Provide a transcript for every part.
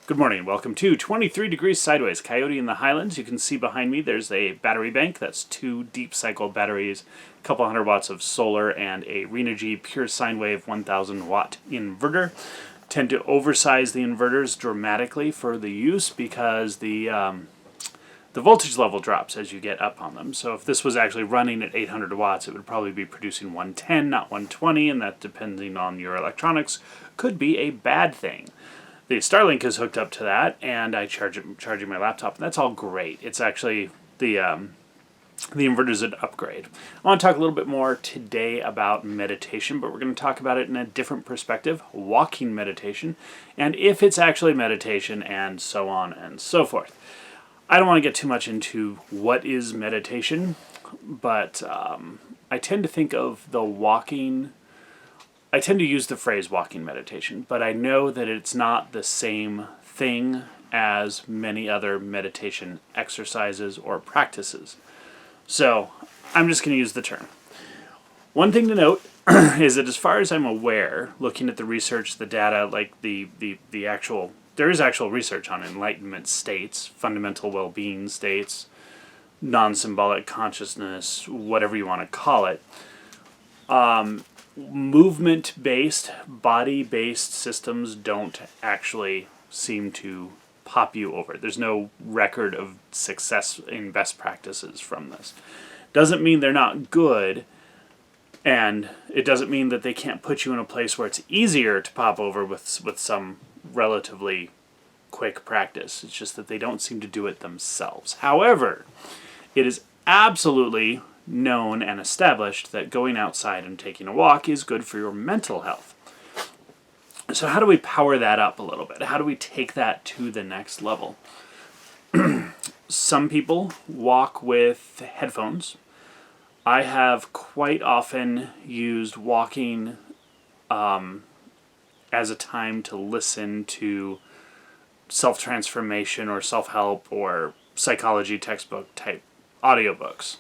Good morning. Welcome to 23 Degrees Sideways, Coyote in the Highlands. You can see behind me there's a battery bank. That's 2 deep cycle batteries, a couple hundred watts of solar, and a Renogy pure sine wave 1000 watt inverter. Tend to oversize the inverters dramatically for the use because the voltage level drops as you get up on them. So if this was actually running at 800 watts, it would probably be producing 110, not 120, and that, depending on your electronics, could be a bad thing. The Starlink is hooked up to that, and I charging my laptop. And that's all great. It's actually the inverter's an upgrade. I want to talk a little bit more today about meditation, but we're going to talk about it in a different perspective, walking meditation, and if it's actually meditation, and so on and so forth. I don't want to get too much into what is meditation, but I tend to think of the walking. I tend to use the phrase walking meditation, but I know that it's not the same thing as many other meditation exercises or practices. So I'm just going to use the term. One thing to note is that as far as I'm aware, looking at the research, the data, like the actual, there is actual research on enlightenment states, fundamental well-being states, non-symbolic consciousness, whatever you want to call it. Movement-based, body-based systems don't actually seem to pop you over. There's no record of success in best practices from this. Doesn't mean they're not good, and it doesn't mean that they can't put you in a place where it's easier to pop over with some relatively quick practice. It's just that they don't seem to do it themselves. However, it is absolutely known and established that going outside and taking a walk is good for your mental health. So how do we power that up a little bit? How do we take that to the next level? Some people walk with headphones. I have quite often used walking as a time to listen to self-transformation or self-help or psychology textbook type audiobooks.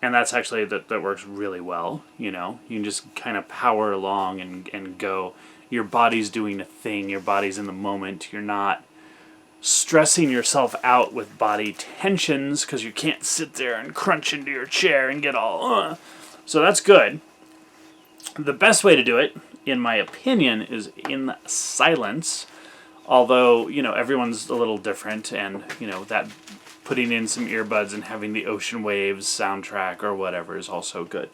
And that's actually, that works really well, you know. You can just kind of power along and go. Your body's doing a thing. Your body's in the moment. You're not stressing yourself out with body tensions because you can't sit there and crunch into your chair and get all, So that's good. The best way to do it, in my opinion, is in silence. Although, you know, everyone's a little different, and, you know, that putting in some earbuds and having the ocean waves soundtrack or whatever is also good.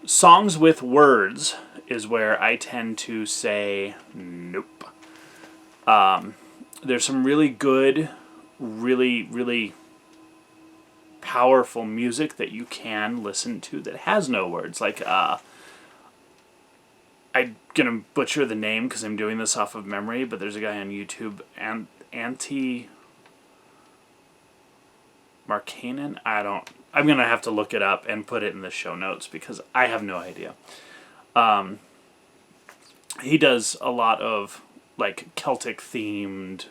Songs with words is where I tend to say nope. There's some really good, really powerful music that you can listen to that has no words. Like, I'm going to butcher the name because I'm doing this off of memory, but there's a guy on YouTube, Markkanen? I'm going to have to look it up and put it in the show notes because I have no idea. He does a lot of like Celtic themed,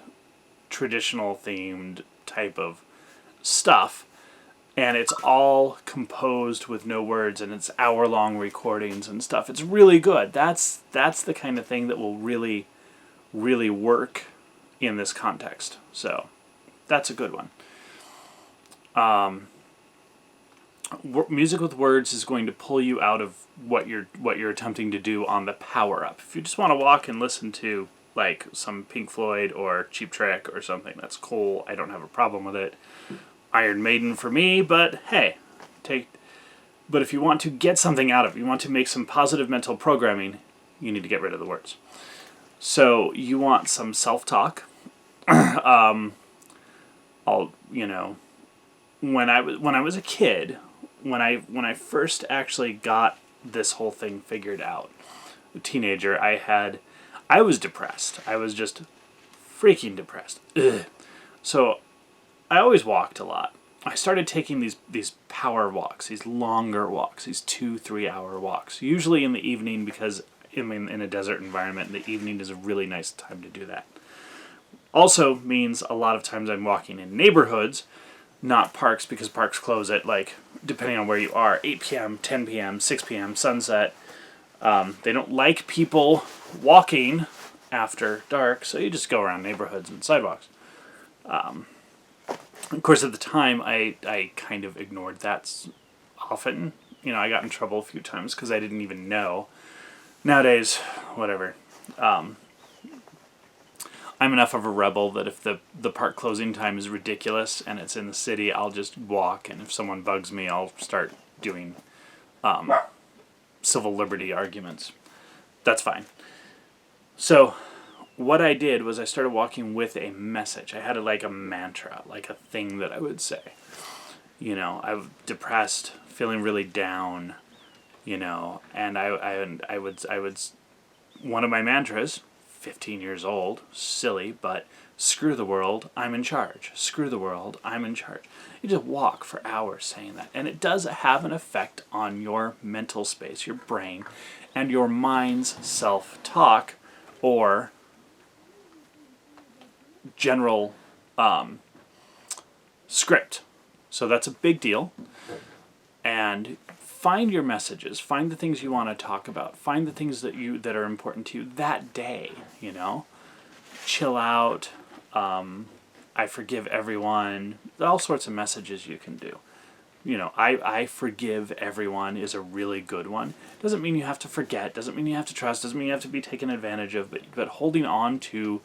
traditional themed type of stuff, and it's all composed with no words, and it's hour-long recordings and stuff. It's really good. That's the kind of thing that will really, really work in this context. So that's a good one. Music with words is going to pull you out of what you're attempting to do on the power up. If you just want to walk and listen to like some Pink Floyd or Cheap Trick or something, that's cool. I don't have a problem with it. Iron Maiden for me, but hey, but if you want to get something out of it, you want to make some positive mental programming, you need to get rid of the words. So you want some self-talk. When I was a kid, when I first actually got this whole thing figured out, a teenager, I was depressed. I was just freaking depressed. Ugh. So I always walked a lot. I started taking these power walks, these longer walks, these 2-3 hour walks, usually in the evening because in a desert environment, the evening is a really nice time to do that. Also means a lot of times I'm walking in neighborhoods, not parks, because parks close at, like, depending on where you are, 8 p.m., 10 p.m., 6 p.m., sunset. They don't like people walking after dark, so you just go around neighborhoods and sidewalks. Of course, at the time, I kind of ignored that often. I got in trouble a few times because I didn't even know. Nowadays, whatever. I'm enough of a rebel that if the park closing time is ridiculous and it's in the city, I'll just walk, and if someone bugs me, I'll start doing civil liberty arguments. That's fine. So what I did was I started walking with a message. I had a mantra, like a thing that I would say. I'm depressed, feeling really down, and I would one of my mantras, 15 years old, silly, but screw the world, I'm in charge. Screw the world, I'm in charge. You just walk for hours saying that. And it does have an effect on your mental space, your brain, and your mind's self-talk or general script. So that's a big deal. And find your messages. Find the things you want to talk about. Find the things that are important to you that day. Chill out. I forgive everyone. All sorts of messages you can do. I forgive everyone is a really good one. Doesn't mean you have to forget. Doesn't mean you have to trust. Doesn't mean you have to be taken advantage of. But holding on to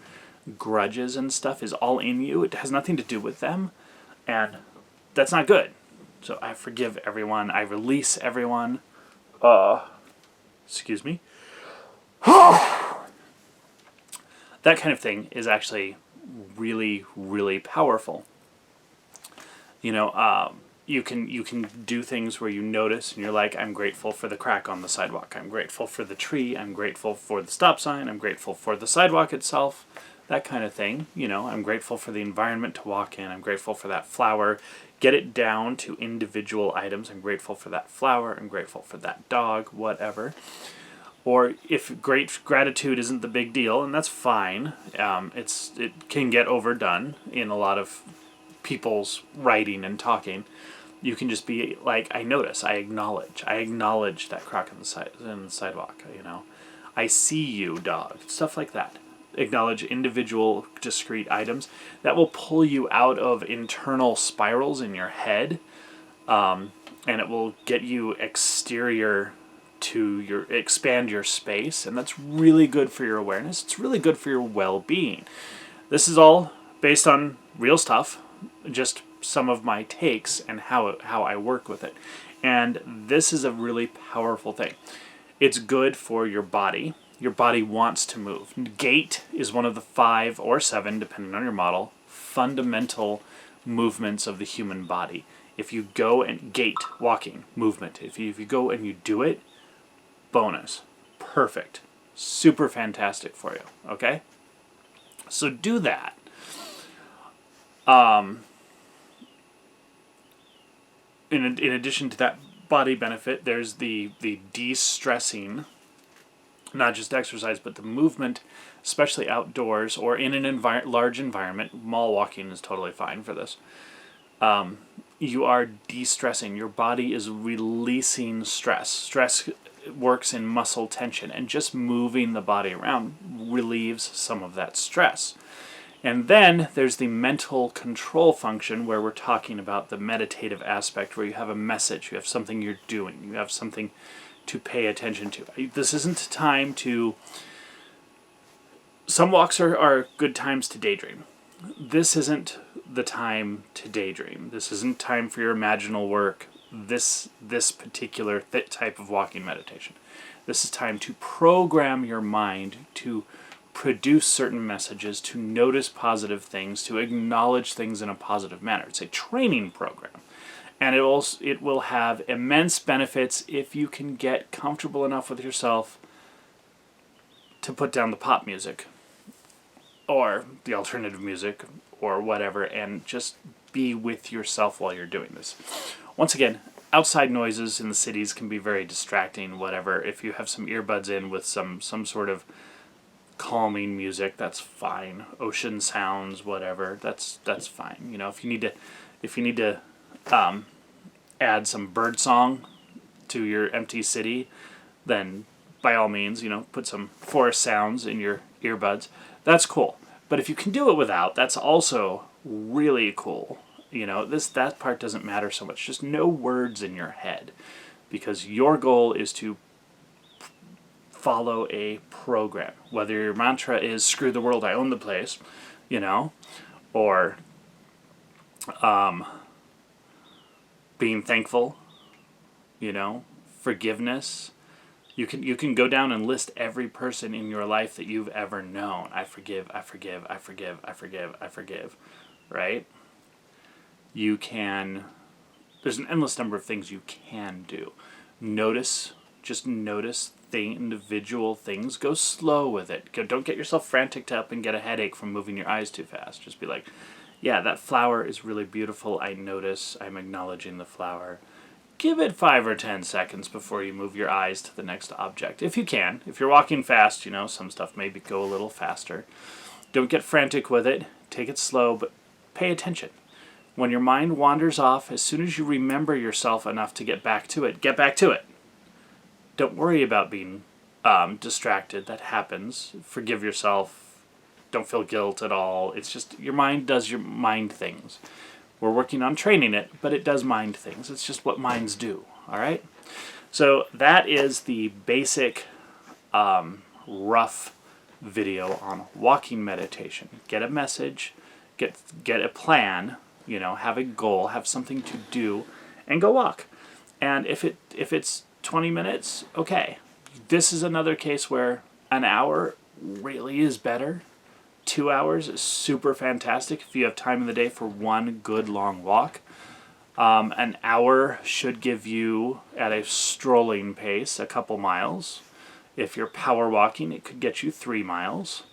grudges and stuff is all in you. It has nothing to do with them, and that's not good. So I forgive everyone. I release everyone. Excuse me. That kind of thing is actually really, really powerful. You can do things where you notice and you're like, I'm grateful for the crack on the sidewalk. I'm grateful for the tree. I'm grateful for the stop sign. I'm grateful for the sidewalk itself. That kind of thing. I'm grateful for the environment to walk in. I'm grateful for that flower. Get it down to individual items. I'm grateful for that flower. I'm grateful for that dog, whatever. Or if gratitude isn't the big deal, and that's fine, it can get overdone in a lot of people's writing and talking. You can just be like, I notice, I acknowledge that crack in the sidewalk. I see you, dog. Stuff like that. Acknowledge individual, discrete items. That will pull you out of internal spirals in your head, and it will get you exterior to expand your space, and that's really good for your awareness. It's really good for your well-being. This is all based on real stuff, just some of my takes and how I work with it. And this is a really powerful thing. It's good for your body. Your body wants to move. Gait is one of the 5 or 7, depending on your model, fundamental movements of the human body. If you go and gait, walking, movement, if you go and you do it, bonus. Perfect. Super fantastic for you. Okay? So do that. In addition to that body benefit, there's the de-stressing, not just exercise, but the movement, especially outdoors or in an large environment. Mall walking is totally fine for this. You are de-stressing. Your body is releasing stress. Stress works in muscle tension, and just moving the body around relieves some of that stress. And then there's the mental control function, where we're talking about the meditative aspect, where you have a message, you have something you're doing, you have something to pay attention to. This isn't time to... Some walks are good times to daydream. This isn't the time to daydream. This isn't time for your imaginal work. This particular type of walking meditation. This is time to program your mind to produce certain messages, to notice positive things, to acknowledge things in a positive manner. It's a training program. And it will have immense benefits if you can get comfortable enough with yourself to put down the pop music or the alternative music or whatever, and just be with yourself while you're doing this. Once again, outside noises in the cities can be very distracting, whatever. If you have some earbuds in with some sort of calming music, that's fine. Ocean sounds, whatever, that's fine. If you need to add some bird song to your empty city, then by all means, put some forest sounds in your earbuds. That's cool. But if you can do it without, that's also really cool. That part doesn't matter so much. Just no words in your head, because your goal is to follow a program. Whether your mantra is "screw the world, I own the place," or being thankful, forgiveness. You can go down and list every person in your life that you've ever known. I forgive, I forgive, I forgive, I forgive, I forgive. Right? You can. There's an endless number of things you can do. Just notice the individual things. Go slow with it. Don't get yourself frantic up and get a headache from moving your eyes too fast. Just be like, yeah, that flower is really beautiful. I notice. I'm acknowledging the flower. Give it 5 or 10 seconds before you move your eyes to the next object. If you can. If you're walking fast, some stuff maybe go a little faster. Don't get frantic with it. Take it slow, but pay attention. When your mind wanders off, as soon as you remember yourself enough to get back to it, get back to it. Don't worry about being distracted. That happens. Forgive yourself. Don't feel guilt at all. It's just your mind does your mind things. We're working on training it, but it does mind things. It's just what minds do, all right? So that is the basic rough video on walking meditation. Get a message, get a plan, have a goal, have something to do, and go walk. And if it's 20 minutes, okay. This is another case where an hour really is better. 2 hours is super fantastic if you have time in the day for one good long walk. An hour should give you, at a strolling pace, a couple miles. If you're power walking, it could get you 3 miles.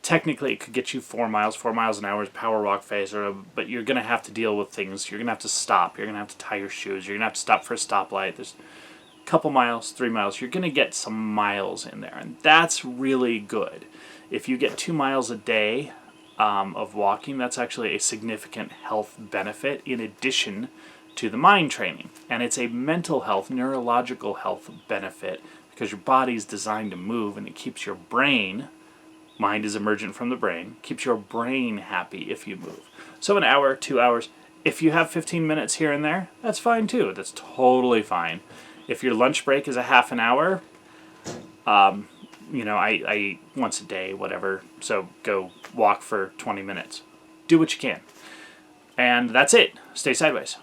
Technically, it could get you 4 miles. 4 miles an hour is power walk phase, but you're going to have to deal with things. You're going to have to stop. You're going to have to tie your shoes. You're going to have to stop for a stoplight. There's a couple miles, 3 miles. You're going to get some miles in there, and that's really good. If you get 2 miles a day of walking, that's actually a significant health benefit in addition to the mind training. And it's a mental health, neurological health benefit because your body's designed to move and it keeps your brain, mind is emergent from the brain, keeps your brain happy if you move. So an hour, 2 hours, if you have 15 minutes here and there, that's fine too. That's totally fine. If your lunch break is a half an hour, I eat once a day, whatever, so go walk for 20 minutes. Do what you can. And that's it. Stay sideways.